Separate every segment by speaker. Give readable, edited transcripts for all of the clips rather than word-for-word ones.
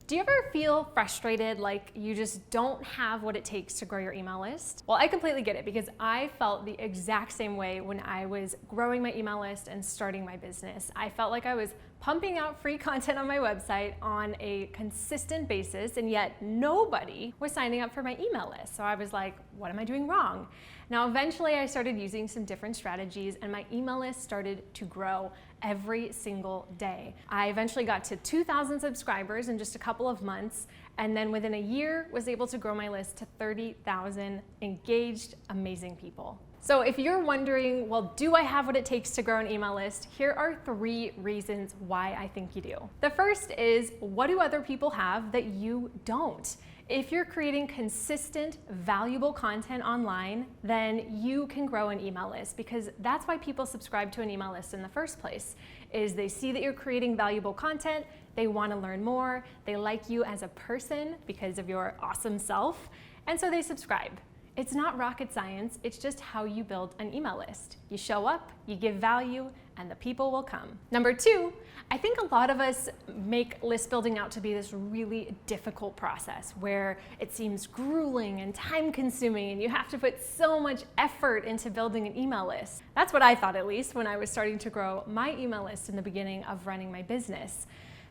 Speaker 1: Do you ever feel frustrated, like you just don't have what it takes to grow your email list? Well, I completely get it because I felt the exact same way when I was growing my email list and starting my business. I felt like I was pumping out free content on my website on a consistent basis, and yet nobody was signing up for my email list. So I was like, what am I doing wrong? Now, eventually I started using some different strategies and my email list started to grow every single day. I eventually got to 2,000 subscribers in just a couple of months, and then within a year was able to grow my list to 30,000 engaged, amazing people. So if you're wondering, well, do I have what it takes to grow an email list? Here are 3 reasons why I think you do. The first is, what do other people have that you don't? If you're creating consistent, valuable content online, then you can grow an email list, because that's why people subscribe to an email list in the first place, is they see that you're creating valuable content, they want to learn more, they like you as a person because of your awesome self, and so they subscribe. It's not rocket science, it's just how you build an email list. You show up, you give value, and the people will come. Number 2, I think a lot of us make list building out to be this really difficult process where it seems grueling and time consuming and you have to put so much effort into building an email list. That's what I thought, at least, when I was starting to grow my email list in the beginning of running my business.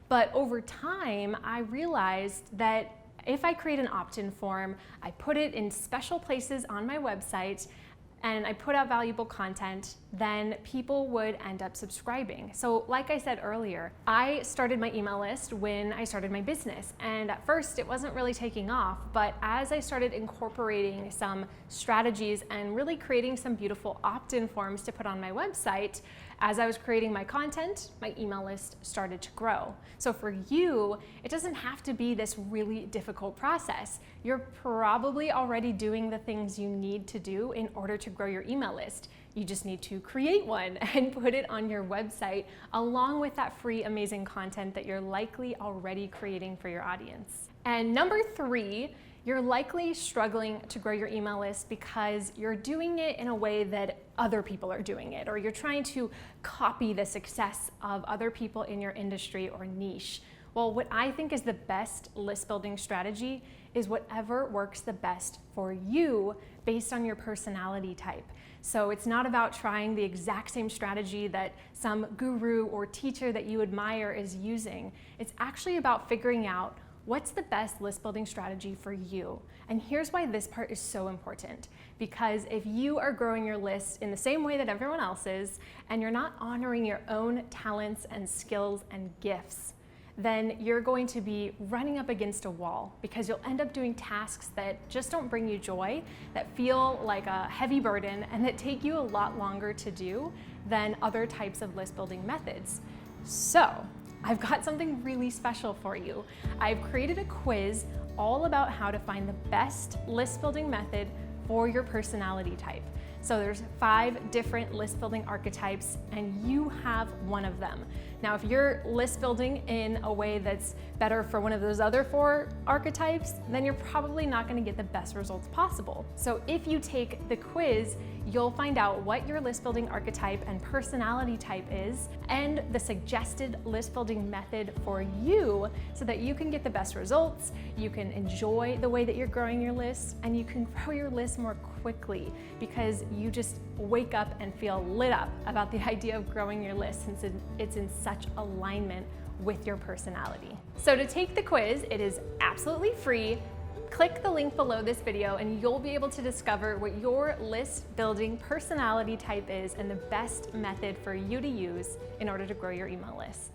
Speaker 1: But over time, I realized that if I create an opt-in form, I put it in special places on my website, and I put out valuable content, then people would end up subscribing. So like I said earlier, I started my email list when I started my business, and at first it wasn't really taking off, but as I started incorporating some strategies and really creating some beautiful opt-in forms to put on my website, as I was creating my content, my email list started to grow. So for you, it doesn't have to be this really difficult process. You're probably already doing the things you need to do in order to grow your email list. You just need to create one and put it on your website along with that free, amazing content that you're likely already creating for your audience. And number 3, you're likely struggling to grow your email list because you're doing it in a way that other people are doing it, or you're trying to copy the success of other people in your industry or niche. Well, what I think is the best list building strategy is whatever works the best for you based on your personality type. So it's not about trying the exact same strategy that some guru or teacher that you admire is using. It's actually about figuring out what's the best list building strategy for you. And here's why this part is so important. Because if you are growing your list in the same way that everyone else is, and you're not honoring your own talents and skills and gifts, then you're going to be running up against a wall, because you'll end up doing tasks that just don't bring you joy, that feel like a heavy burden, and that take you a lot longer to do than other types of list building methods. So I've got something really special for you. I've created a quiz all about how to find the best list building method for your personality type. So there's 5 different list building archetypes, and you have one of them. Now, if you're list building in a way that's better for one of those other 4 archetypes, then you're probably not going to get the best results possible. So if you take the quiz, you'll find out what your list building archetype and personality type is, and the suggested list building method for you, so that you can get the best results, you can enjoy the way that you're growing your list, and you can grow your list more quickly because you just wake up and feel lit up about the idea of growing your list, since it's in such alignment with your personality. So to take the quiz, it is absolutely free. Click the link below this video and you'll be able to discover what your list building personality type is and the best method for you to use in order to grow your email list.